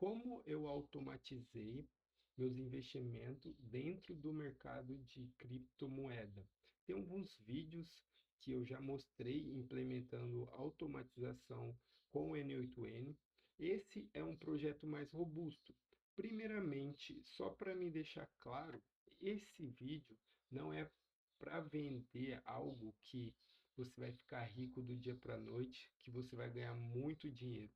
como eu automatizei meus investimentos dentro do mercado de criptomoeda. Tem alguns vídeos que eu já mostrei implementando automatização com o N8N. Esse é um projeto mais robusto. Primeiramente, só para me deixar claro, esse vídeo não é para vender algo que você vai ficar rico do dia para a noite, que você vai ganhar muito dinheiro.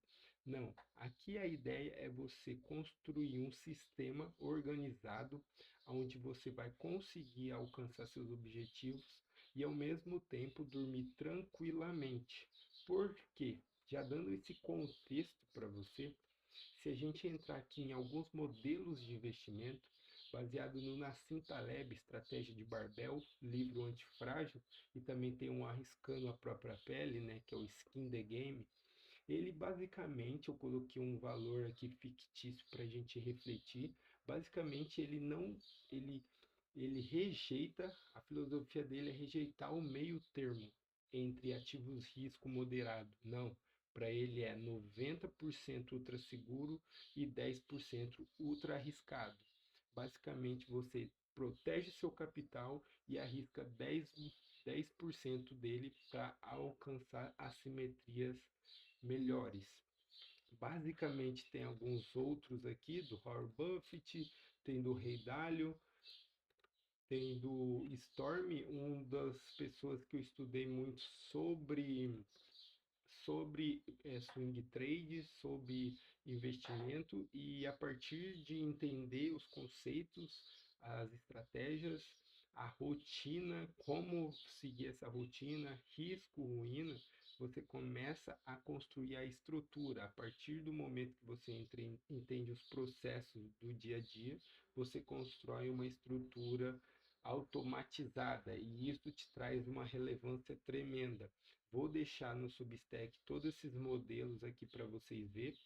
Não, aqui a ideia é você construir um sistema organizado onde você vai conseguir alcançar seus objetivos e ao mesmo tempo dormir tranquilamente. Por quê? Já dando esse contexto para você, se a gente entrar aqui em alguns modelos de investimento, baseado no Nassim Taleb, Estratégia de Barbell, livro antifrágil, e também tem um Arriscando a Própria Pele, né, que é o Skin the Game, ele basicamente, eu coloquei um valor aqui fictício para a gente refletir. Basicamente, ele não, ele, ele rejeita, a filosofia dele é rejeitar o meio termo entre ativos risco moderado. Não, para ele é 90% ultra seguro e 10% ultra arriscado. Basicamente, você protege seu capital e arrisca 10% dele para alcançar assimetrias melhores. Basicamente tem alguns outros aqui, do Warren Buffett, tem do Rei Dalio, tem do Storm, uma das pessoas que eu estudei muito sobre swing trade, sobre investimento, e a partir de entender os conceitos, as estratégias, a rotina, como seguir essa rotina, risco, ruína, você começa a construir a estrutura. A partir do momento que você entende os processos do dia a dia, você constrói uma estrutura automatizada e isso te traz uma relevância tremenda. Vou deixar no Substack todos esses modelos aqui para vocês verem,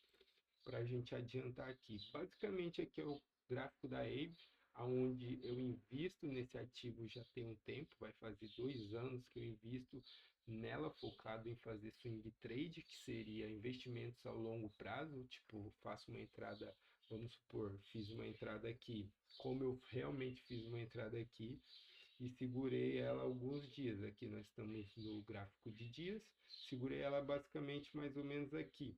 para a gente adiantar aqui. Basicamente aqui é o gráfico da Aave, onde eu invisto nesse ativo já tem um tempo, vai fazer 2 anos que eu invisto nela, focado em fazer swing trade, que seria investimentos a longo prazo, tipo, faço uma entrada, vamos supor, fiz uma entrada aqui, como eu realmente fiz uma entrada aqui, e segurei ela alguns dias. Aqui nós estamos no gráfico de dias, segurei ela basicamente mais ou menos aqui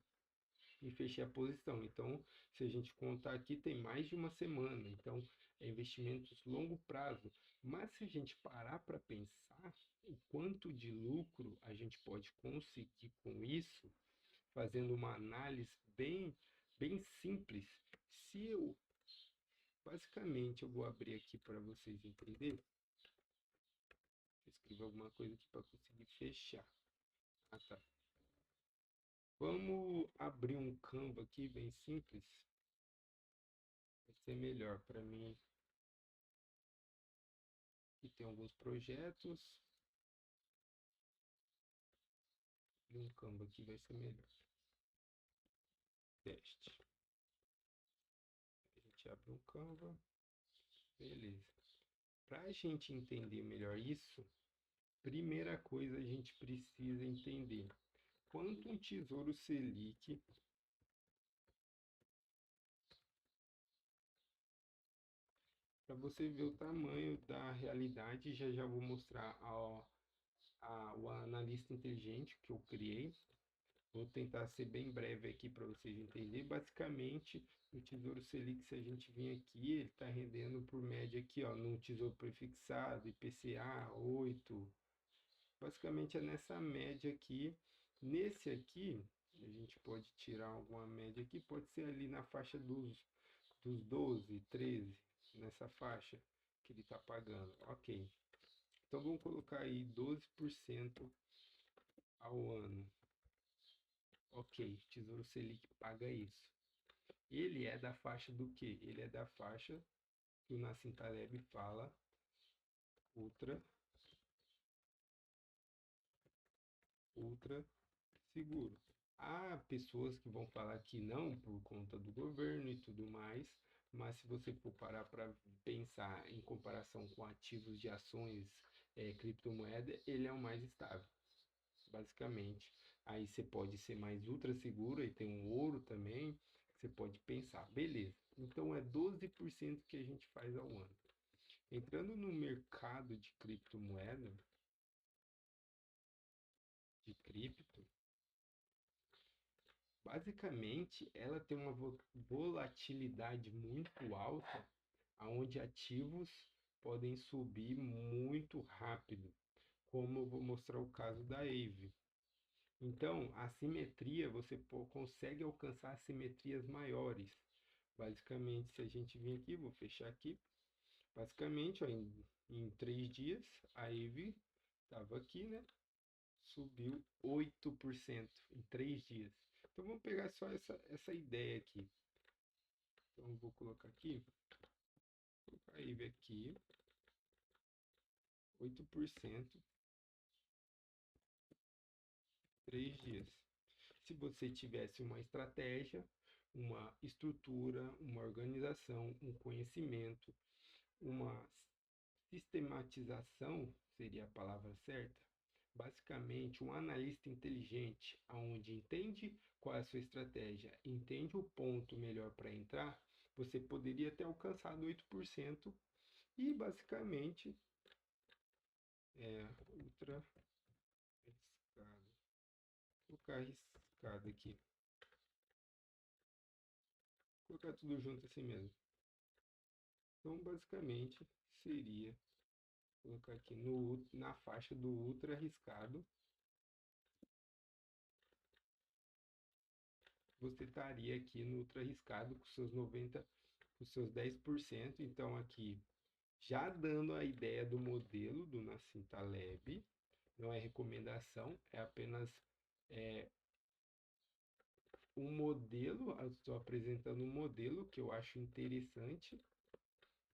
e fechei a posição. Então, se a gente contar aqui, tem mais de uma semana. Então, é investimentos longo prazo. Mas se a gente parar para pensar o quanto de lucro a gente pode conseguir com isso, fazendo uma análise bem simples. Se eu, basicamente, eu vou abrir aqui para vocês entenderem. Escrever alguma coisa aqui para conseguir fechar. Ah, tá. Vamos abrir um Canva aqui bem simples. Vai ser melhor para mim. E tem alguns projetos. E um Canva aqui vai ser melhor. Teste. A gente abre um Canva. Beleza. Para a gente entender melhor isso, primeira coisa a gente precisa entender quanto um Tesouro Selic para você ver o tamanho da realidade. Já já vou mostrar o analista inteligente que eu criei. Vou tentar ser bem breve aqui para vocês entenderem. Basicamente, o Tesouro Selic, se a gente vir aqui, ele está rendendo por média aqui, ó, no Tesouro Prefixado, IPCA 8. Basicamente é nessa média aqui. Nesse aqui, a gente pode tirar alguma média aqui, pode ser ali na faixa dos 12, 13, nessa faixa que ele está pagando. Ok. Então vamos colocar aí 12% ao ano. Ok, Tesouro Selic paga isso. Ele é da faixa do quê? Ele é da faixa que o Nassim Taleb fala ultra, ultra seguro. Há pessoas que vão falar que não por conta do governo e tudo mais, mas se você for parar para pensar em comparação com ativos de ações, criptomoeda, ele é o mais estável. Basicamente, aí você pode ser mais ultra seguro, e tem um ouro também. Você pode pensar, beleza, então é 12% que a gente faz ao ano. Entrando no mercado de criptomoeda, de cripto, basicamente ela tem uma volatilidade muito alta, onde ativos podem subir muito rápido, como eu vou mostrar o caso da Aave. Então, a simetria, você consegue alcançar simetrias maiores. Basicamente, se a gente vir aqui, vou fechar aqui. Basicamente, ó, em 3 dias, a Aave estava aqui, né? Subiu 8% em 3 dias. Então, vamos pegar só essa ideia aqui. Então, eu vou colocar aqui, vou colocar a Aave aqui, 8% em 3 dias. Se você tivesse uma estratégia, uma estrutura, uma organização, um conhecimento, uma sistematização, seria a palavra certa. Basicamente, um analista inteligente, aonde entende qual é a sua estratégia, entende o ponto melhor para entrar, você poderia ter alcançado 8% e basicamente ultra arriscado. Vou colocar arriscado aqui. Vou colocar tudo junto assim mesmo. Então, basicamente, seria colocar aqui na faixa do ultra arriscado, você estaria aqui no ultra arriscado com seus 90, com seus 10%. Então, aqui, já dando a ideia do modelo do Nassim Taleb, não é recomendação, é apenas um modelo, eu estou apresentando um modelo que eu acho interessante.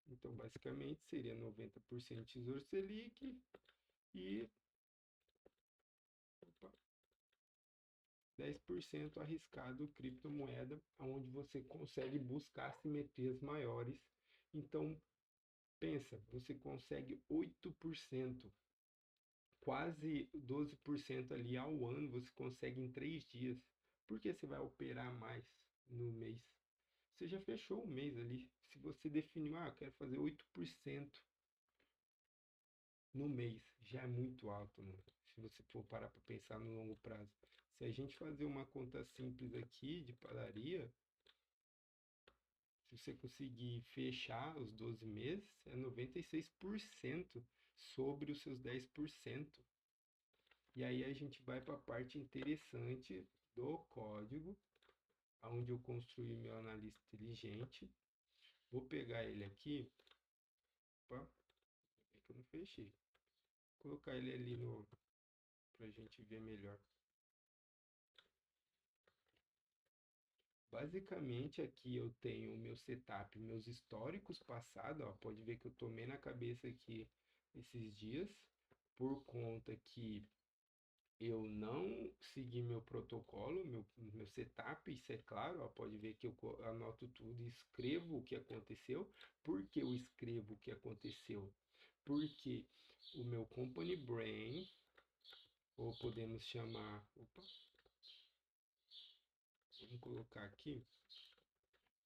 Então, basicamente, seria 90% Tesouro Selic e opa, 10% arriscado criptomoeda, onde você consegue buscar simetrias maiores. Então, pensa, você consegue 8%, quase 12% ali ao ano, você consegue em 3 dias. Por que você vai operar mais no mês? Você já fechou o mês ali. Se você definiu, eu quero fazer 8% no mês, já é muito alto, mano. Se você for parar para pensar no longo prazo. Se a gente fazer uma conta simples aqui de padaria, se você conseguir fechar os 12 meses, é 96% sobre os seus 10%. E aí a gente vai para a parte interessante do código, onde eu construí meu analista inteligente. Vou pegar ele aqui, opa, é que eu não fechei. Colocar ele ali no para a gente ver melhor. Basicamente aqui eu tenho o meu setup, meus históricos passados, ó, pode ver que eu tomei na cabeça aqui esses dias, por conta que eu não segui meu protocolo, meu setup, isso é claro, ó, pode ver que eu anoto tudo e escrevo o que aconteceu. Por que eu escrevo o que aconteceu? Porque o meu company brain, ou podemos chamar, opa, vamos colocar aqui,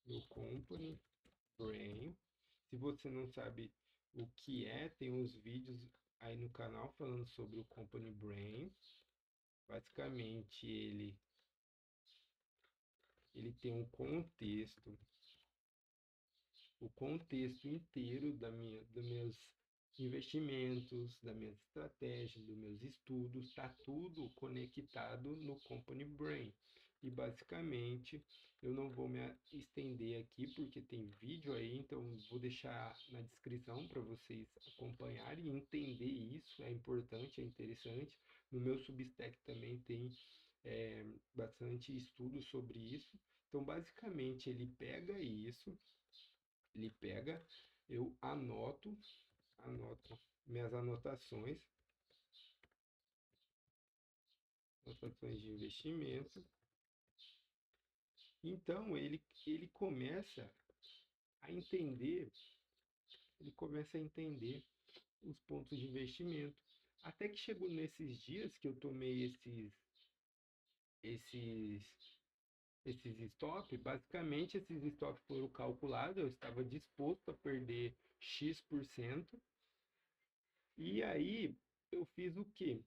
meu company brain. Se você não sabe o que é, tem uns vídeos aí no canal falando sobre o company brain. Basicamente, ele tem um contexto, o contexto inteiro dos meus investimentos, das minhas estratégias, dos meus estudos, está tudo conectado no Company Brain. E basicamente, eu não vou me estender aqui porque tem vídeo aí, então vou deixar na descrição para vocês acompanharem e entender isso. É importante, é interessante. No meu Substack também tem bastante estudo sobre isso. Então, basicamente, ele pega, eu anoto minhas anotações de investimento. Então, ele a entender, ele começa a entender os pontos de investimento. Até que chegou nesses dias que eu tomei esses esses stop, basicamente esses stops foram calculados, eu estava disposto a perder X%, e aí eu fiz o quê?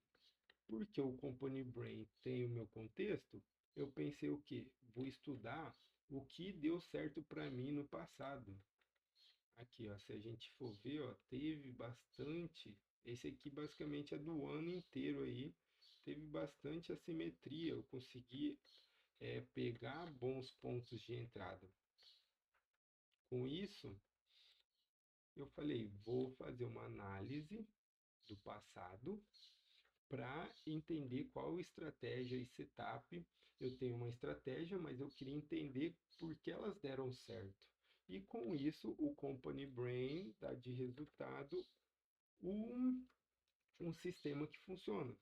Porque o Company Brain tem o meu contexto, eu pensei o quê? Vou estudar o que deu certo para mim no passado. Aqui, ó, se a gente for ver, ó, teve bastante. Esse aqui basicamente é do ano inteiro aí. Teve bastante assimetria. Eu consegui pegar bons pontos de entrada. Com isso, eu falei, vou fazer uma análise do passado para entender qual estratégia e setup. Eu tenho uma estratégia, mas eu queria entender por que elas deram certo. E com isso, o Company Brain dá de resultado um sistema que funciona.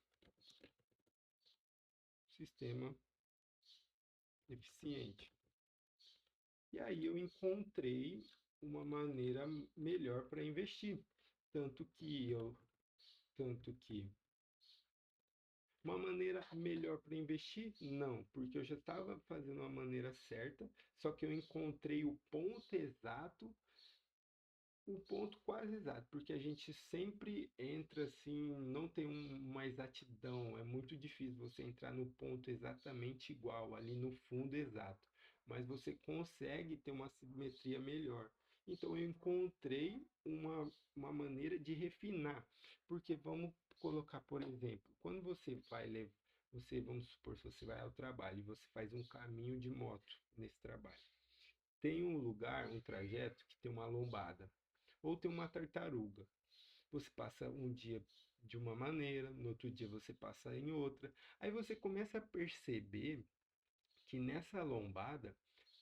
Sistema eficiente. E aí eu encontrei uma maneira melhor para investir. Tanto que eu, tanto que uma maneira melhor para investir? Não, porque eu já estava fazendo a maneira certa, só que eu encontrei o ponto exato, um ponto quase exato, porque a gente sempre entra assim, não tem uma exatidão, é muito difícil você entrar no ponto exatamente igual, ali no fundo exato, mas você consegue ter uma simetria melhor. Então eu encontrei uma maneira de refinar, porque vamos colocar, por exemplo, quando você vai levar, você, vamos supor, se você vai ao trabalho e você faz um caminho de moto nesse trabalho. Tem um lugar, um trajeto que tem uma lombada ou tem uma tartaruga. Você passa um dia de uma maneira, no outro dia você passa em outra. Aí você começa a perceber que nessa lombada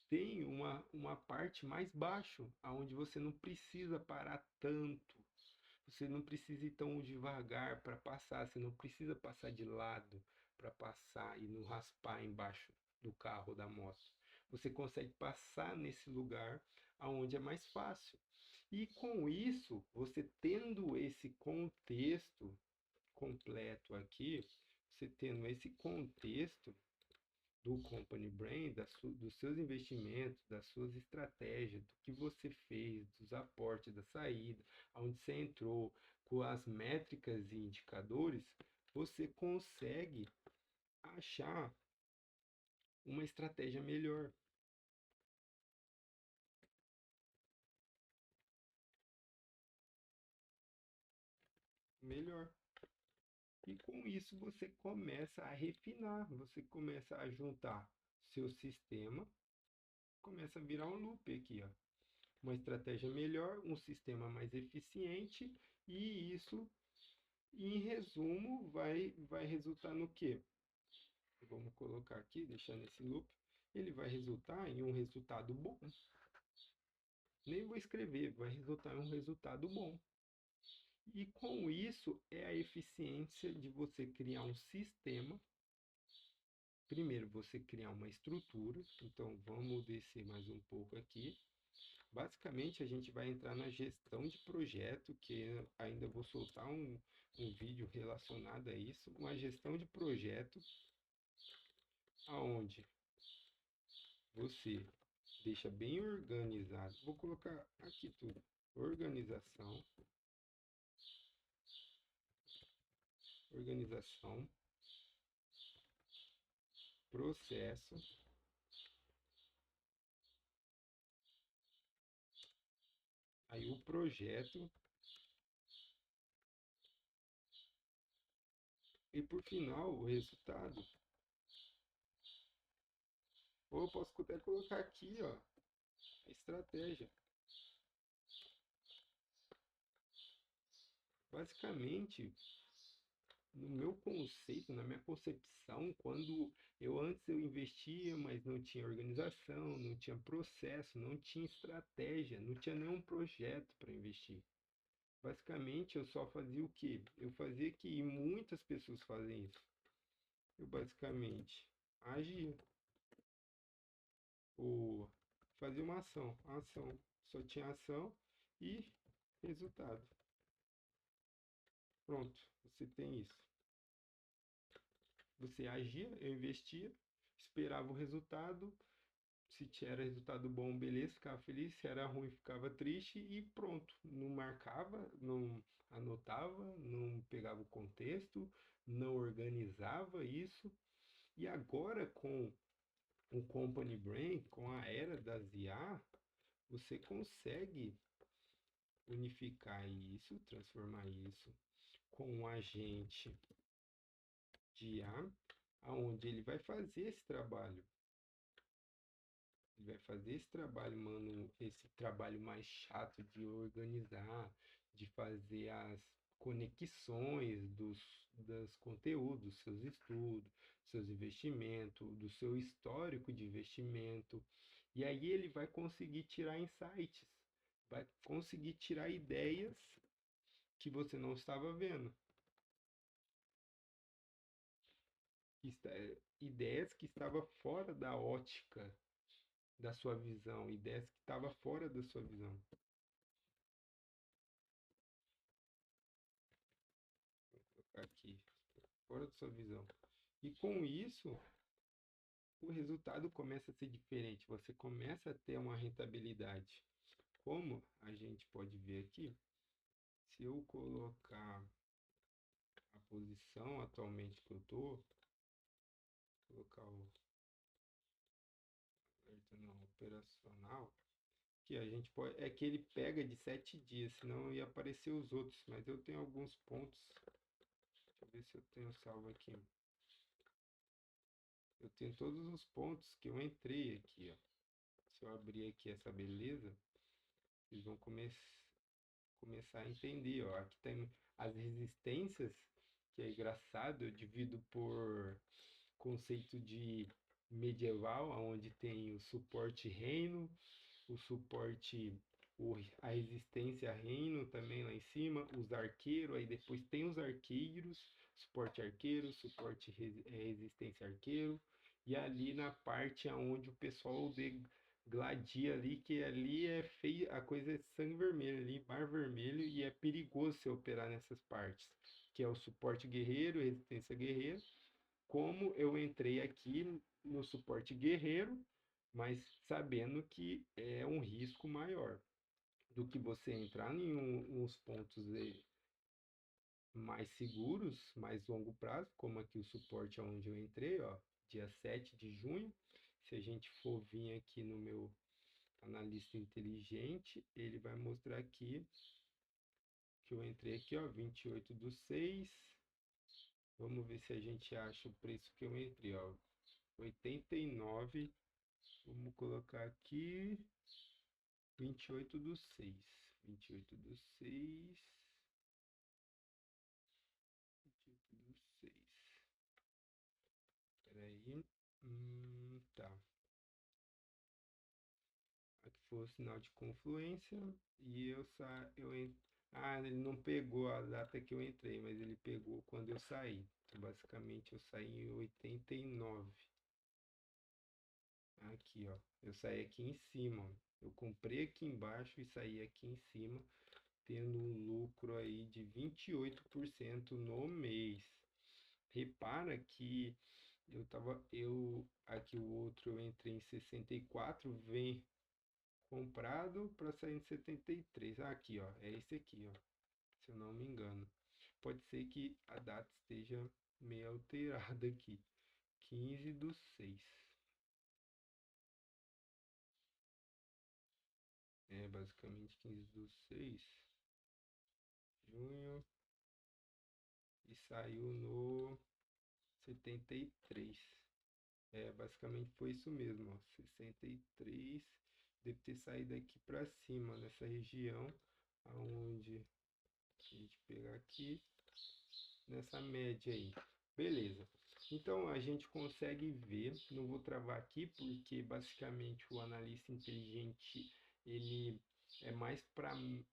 tem uma parte mais baixo, aonde você não precisa parar tanto. Você não precisa ir tão devagar para passar, você não precisa passar de lado para passar e não raspar embaixo do carro ou da moto. Você consegue passar nesse lugar aonde é mais fácil. E com isso, você tendo esse contexto completo aqui, você tendo esse contexto do Company Brain, dos seus investimentos, das suas estratégias, do que você fez, dos aportes, da saída, aonde você entrou, com as métricas e indicadores, você consegue achar uma estratégia melhor. Melhor. E com isso você começa a refinar, você começa a juntar seu sistema, começa a virar um loop aqui, ó. Uma estratégia melhor, um sistema mais eficiente, e isso, em resumo, vai resultar no quê? Vamos colocar aqui, deixando esse loop, ele vai resultar em um resultado bom. Nem vou escrever, vai resultar em um resultado bom. E com isso é a eficiência de você criar um sistema. Primeiro, você criar uma estrutura. Então, vamos descer mais um pouco aqui. Basicamente, a gente vai entrar na gestão de projeto, que ainda vou soltar um vídeo relacionado a isso. Uma gestão de projeto, aonde você deixa bem organizado. Vou colocar aqui tudo. Organização, organização, processo, aí o projeto e por final o resultado. Ou eu posso até colocar aqui, ó, a estratégia. Basicamente, no meu conceito, na minha concepção, quando eu investia, mas não tinha organização, não tinha processo, não tinha estratégia, não tinha nenhum projeto para investir. Basicamente, eu só fazia o quê? Eu fazia que e muitas pessoas fazem isso. Eu basicamente agia ou fazia uma ação, ação, só tinha ação e resultado. Pronto, você tem isso. Você agia, eu investia. esperava o resultado. Se era resultado bom, beleza, ficava feliz. Se era ruim, ficava triste e pronto. Não marcava, não anotava, não pegava o contexto, não organizava isso. E agora com o Company Brain, com a era das IA, você consegue unificar isso, transformar isso com um agente de IA, aonde ele vai fazer esse trabalho. Ele vai fazer esse trabalho, mano, esse trabalho mais chato de organizar, de fazer as conexões dos conteúdos, seus estudos, seus investimentos, do seu histórico de investimento. E aí ele vai conseguir tirar insights, vai conseguir tirar ideias que você não estava vendo. Ideias que estavam fora da ótica da sua visão, ideias que estavam fora da sua visão. Vou colocar aqui, fora da sua visão. E com isso, o resultado começa a ser diferente. Você começa a ter uma rentabilidade. Como a gente pode ver aqui, se eu colocar a posição atualmente que eu estou, colocar o alerta não operacional, que a gente pode, é que ele pega de 7 dias, senão ia aparecer os outros, mas eu tenho alguns pontos. Deixa eu ver se eu tenho salvo aqui. Eu tenho todos os pontos que eu entrei aqui, ó. Se eu abrir aqui essa beleza, vocês vão começar a entender, ó. Aqui tem as resistências, que é engraçado, eu divido por conceito de medieval, onde tem o suporte reino, o suporte, a resistência reino também lá em cima, os arqueiros, aí depois tem os arqueiros, suporte arqueiro, suporte resistência arqueiro, e ali na parte aonde o pessoal degladia ali, que ali é feio, a coisa é sangue vermelho ali, mar vermelho, e é perigoso você operar nessas partes, que é o suporte guerreiro, resistência guerreiro. Como eu entrei aqui no suporte guerreiro, mas sabendo que é um risco maior do que você entrar em uns pontos mais seguros, mais longo prazo, como aqui o suporte onde eu entrei, ó, dia 7 de junho. Se a gente for vir aqui no meu analista inteligente, ele vai mostrar aqui que eu entrei aqui, ó, 28/6. Vamos ver se a gente acha o preço que eu entrei, ó, 89. Vamos colocar aqui 28/6. 28/6. 28/6. Espera aí. Tá. Aqui foi o sinal de confluência. E Ah, ele não pegou a data que eu entrei, mas ele pegou quando eu saí. Então, basicamente, eu saí em 89. Aqui, ó. Eu saí aqui em cima. Eu comprei aqui embaixo e saí aqui em cima, tendo um lucro aí de 28% no mês. Repara que aqui o outro eu entrei em 64, vem comprado para sair em 73. Aqui, ó, é esse aqui, ó, se eu não me engano. Pode ser que a data esteja meio alterada aqui. 15/6. É basicamente 15/6, junho, e saiu no 73. É, basicamente foi isso mesmo, ó, 63. Deve ter saído aqui para cima, nessa região, aonde a gente pegar aqui, nessa média aí. Beleza. Então a gente consegue ver, não vou travar aqui, porque basicamente o analista inteligente, ele é mais para mim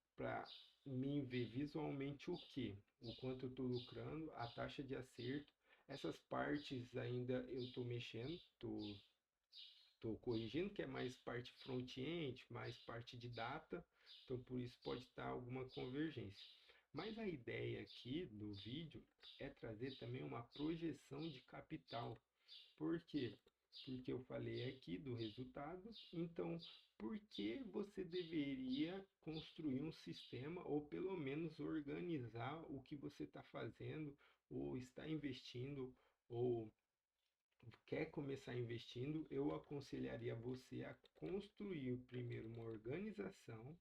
ver visualmente o que? O quanto eu estou lucrando, a taxa de acerto. Essas partes ainda eu estou mexendo, estou corrigindo, que é mais parte front-end, mais parte de data, então por isso pode estar alguma convergência. Mas a ideia aqui do vídeo é trazer também uma projeção de capital. Por quê? porque eu falei aqui do resultado. Então, por que você deveria construir um sistema ou pelo menos organizar o que você está fazendo ou está investindo ou quer começar investindo? Eu aconselharia você a construir primeiro uma organização,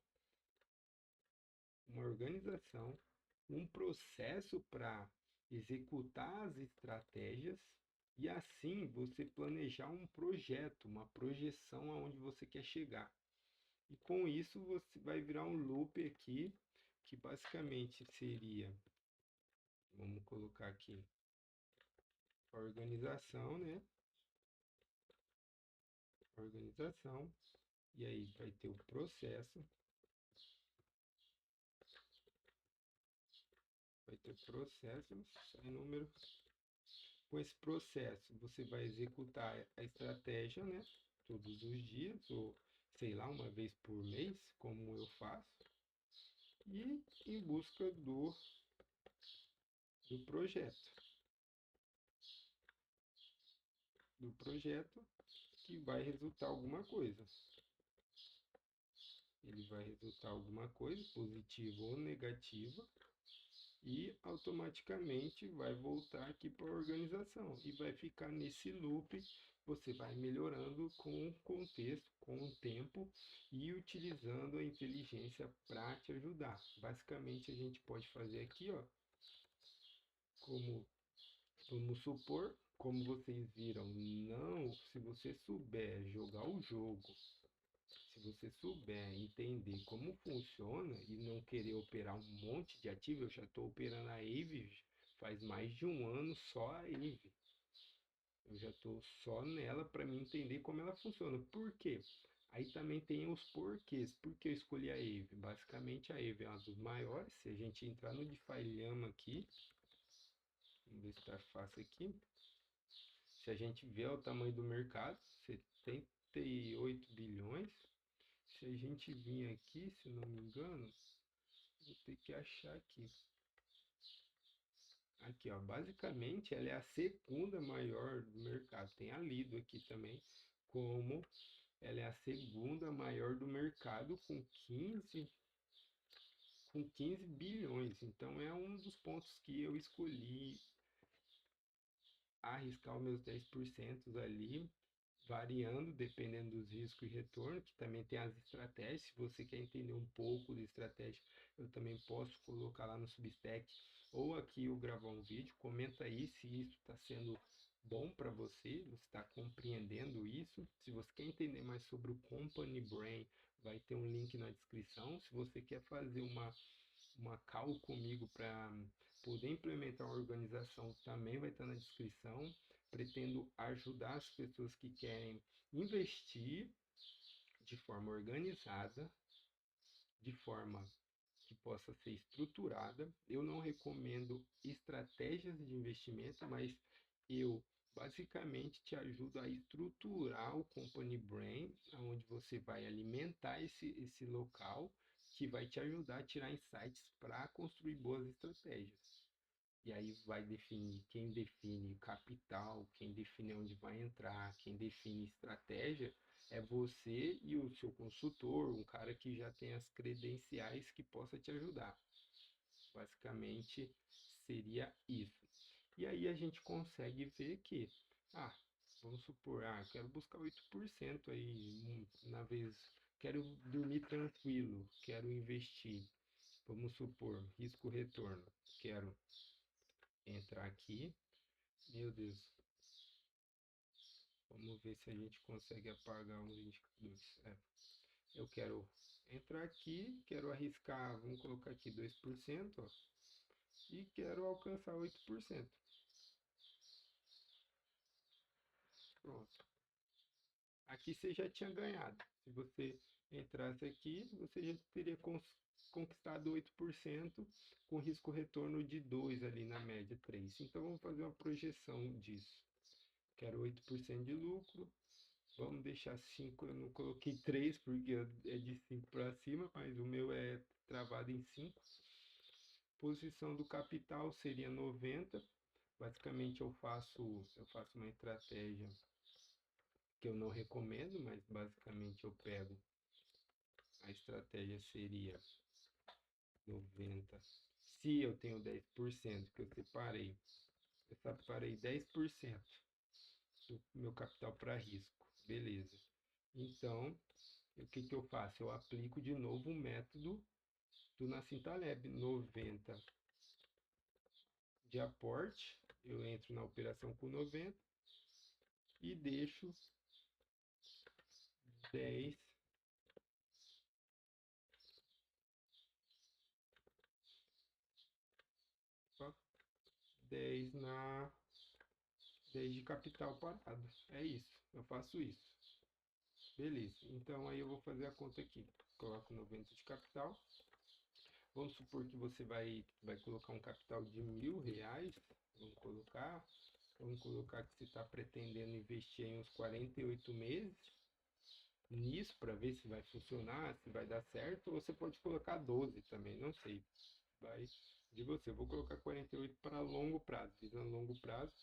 um processo para executar as estratégias e assim você planejar um projeto, uma projeção aonde você quer chegar. E com isso você vai virar um loop aqui, que basicamente seria, vamos colocar aqui, organização, né? Organização, e aí vai ter o processo, sai número. Com esse processo, você vai executar a estratégia, né? Todos os dias, ou sei lá, uma vez por mês, como eu faço, e em busca do projeto. Do projeto que vai resultar alguma coisa. Ele vai resultar alguma coisa, positiva ou negativa, e automaticamente vai voltar aqui para a organização e vai ficar nesse loop. Você vai melhorando com o contexto, com o tempo e utilizando a inteligência para te ajudar. Basicamente, a gente pode fazer aqui, ó, como vamos supor, como vocês viram, não, se você souber jogar o jogo, se você souber entender como funciona e não querer operar um monte de ativo, eu já estou operando a Aave faz mais de um ano, só a Aave. Eu já estou só nela para me entender como ela funciona. Por quê? Aí também tem os porquês. Por que eu escolhi a Aave? Basicamente a Aave é uma dos maiores. Se a gente entrar no DeFi Llama aqui, vamos ver se está fácil aqui. Se a gente vê o tamanho do mercado, 78 bilhões. Se a gente vir aqui, se não me engano, vou ter que achar aqui. Aqui, ó, basicamente ela é a segunda maior do mercado. Tem a Lido aqui também, como ela é a segunda maior do mercado com 15 bilhões. Então é um dos pontos que eu escolhi arriscar os meus 10% ali, variando dependendo dos riscos e retorno, que também tem as estratégias. Se você quer entender um pouco de estratégia, eu também posso colocar lá no Substack ou aqui eu gravar um vídeo. Comenta aí se isso está sendo bom para você, você está compreendendo isso. Se você quer entender mais sobre o Company Brain, vai ter um link na descrição. Se você quer fazer uma call comigo para poder implementar uma organização, também vai estar na descrição. Pretendo ajudar as pessoas que querem investir de forma organizada, de forma que possa ser estruturada. Eu não recomendo estratégias de investimento, mas eu basicamente te ajudo a estruturar o Company Brain, onde você vai alimentar esse local que vai te ajudar a tirar insights para construir boas estratégias. E aí vai definir quem define capital, quem define onde vai entrar, quem define estratégia, é você e o seu consultor, um cara que já tem as credenciais que possa te ajudar. Basicamente seria isso. E aí a gente consegue ver que, vamos supor, eu quero buscar 8% aí na vez, quero dormir tranquilo, quero investir. Vamos supor, risco-retorno, quero entrar aqui. Meu Deus. Vamos ver se a gente consegue apagar uns indicadores. Eu quero entrar aqui, quero arriscar, vamos colocar aqui 2%, ó, e quero alcançar 8%. Pronto. Aqui você já tinha ganhado. Se você entrasse aqui, você já teria conquistado 8% com risco retorno de 2 ali na média 3. Então vamos fazer uma projeção disso. Quero 8% de lucro. Vamos deixar 5, eu não coloquei 3 porque é de 5 para cima, mas o meu é travado em 5. Posição do capital seria 90. Basicamente eu faço uma estratégia que eu não recomendo, mas basicamente eu pego, a estratégia seria 90. Se eu tenho 10% que eu separei 10% do meu capital para risco, beleza. Então, o que que eu faço? Eu aplico de novo o método do Nassim Taleb, 90 de aporte, eu entro na operação com 90 e deixo 10, 10 na 10 de capital parado. É isso, eu faço isso. Beleza, então aí eu vou fazer a conta aqui. Coloco 90 de capital. Vamos supor que você vai colocar um capital de R$ 1.000. Vamos colocar que você está pretendendo investir em uns 48 meses nisso para ver se vai funcionar, se vai dar certo. Ou você pode colocar 12 também, não sei. Vai de você. Eu vou colocar 48 para longo prazo, visando longo prazo.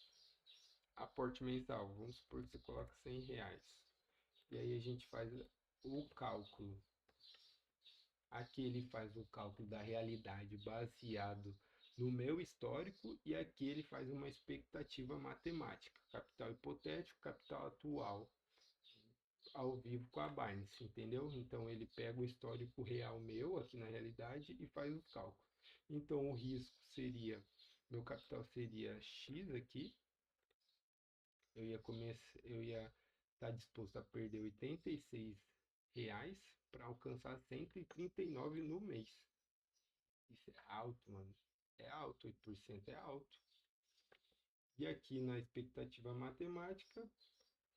Aporte mensal, vamos supor que você coloca R$ 100. E aí a gente faz o cálculo. Aqui ele faz o cálculo da realidade baseado no meu histórico e aqui ele faz uma expectativa matemática, capital hipotético, capital atual, ao vivo com a Binance, entendeu? Então ele pega o histórico real meu aqui na realidade e faz os cálculos. Então o risco seria, meu capital seria X aqui, eu ia estar disposto a perder R$ 86 para alcançar 139 no mês. Isso é alto, mano. É alto, 8% é alto. E aqui na expectativa matemática,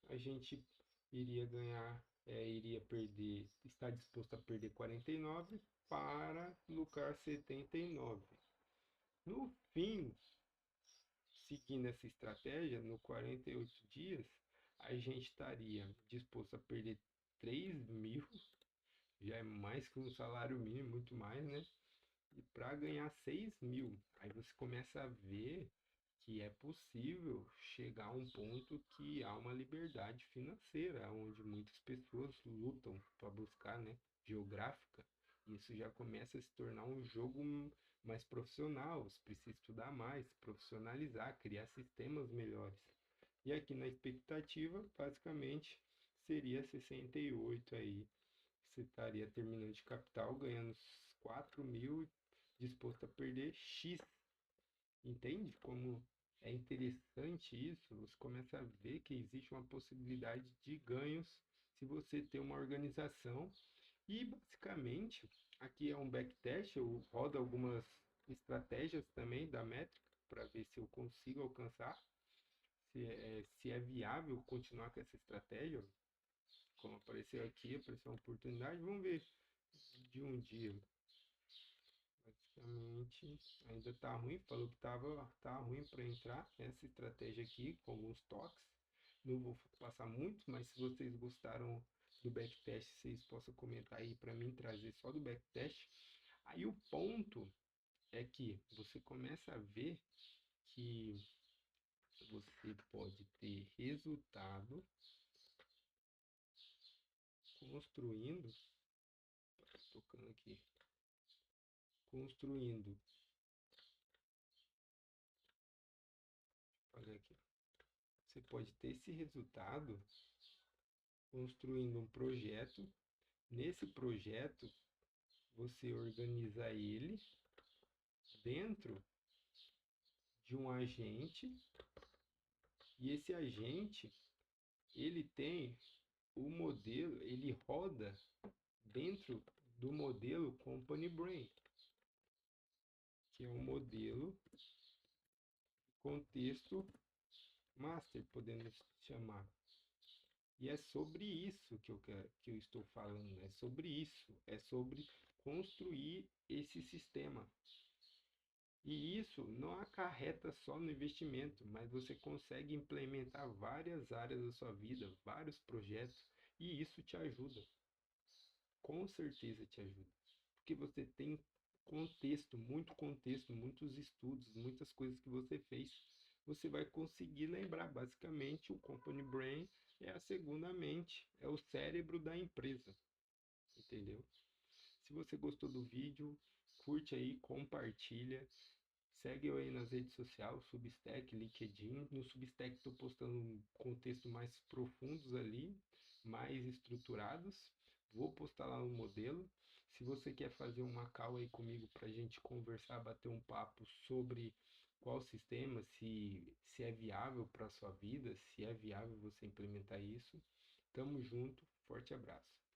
a gente iria ganhar, iria perder, está disposto a perder 49 para lucrar 79. No fim, seguindo essa estratégia, no 48 dias, a gente estaria disposto a perder 3.000, já é mais que um salário mínimo, muito mais, né? E para ganhar 6.000, aí você começa a ver que é possível chegar a um ponto que há uma liberdade financeira, onde muitas pessoas lutam para buscar, né, geográfica. Isso já começa a se tornar um jogo mais profissional, você precisa estudar mais, profissionalizar, criar sistemas melhores. E aqui na expectativa, basicamente, seria 68 aí. Você estaria terminando de capital, ganhando 4.000, disposto a perder X. Entende como é interessante isso? Você começa a ver que existe uma possibilidade de ganhos se você tem uma organização. E basicamente, aqui é um backtest, eu rodo algumas estratégias também da métrica para ver se eu consigo alcançar, se é viável continuar com essa estratégia. Como apareceu aqui, apareceu uma oportunidade, vamos ver de um dia. Basicamente, ainda tá ruim, falou que tá ruim para entrar essa estratégia aqui, com alguns toques. Não vou passar muito, mas se vocês gostaram do backtest, vocês possam comentar aí para mim trazer só do backtest. Aí o ponto é que você começa a ver que você pode ter resultado construindo, tocando aqui, construindo, olha aqui, você pode ter esse resultado construindo um projeto. Nesse projeto, você organiza ele dentro de um agente e esse agente, ele tem o modelo, ele roda dentro do modelo Company Brain, que é um modelo contexto master, podemos chamar. E é sobre isso que eu estou falando, é sobre isso, é sobre construir esse sistema. E isso não acarreta só no investimento, mas você consegue implementar várias áreas da sua vida, vários projetos, e isso te ajuda. Com certeza te ajuda. Porque você tem contexto, muitos estudos, muitas coisas que você fez. Você vai conseguir lembrar basicamente o Company Brain É a segunda mente, é o cérebro da empresa, entendeu? Se você gostou do vídeo, curte aí, compartilha. Segue eu aí nas redes sociais, Substack, LinkedIn. No Substack estou postando um contexto mais profundos ali, mais estruturados. Vou postar lá no modelo. Se você quer fazer uma call aí comigo para a gente conversar, bater um papo sobre qual sistema, se é viável para a sua vida, se é viável você implementar isso. Tamo junto, forte abraço.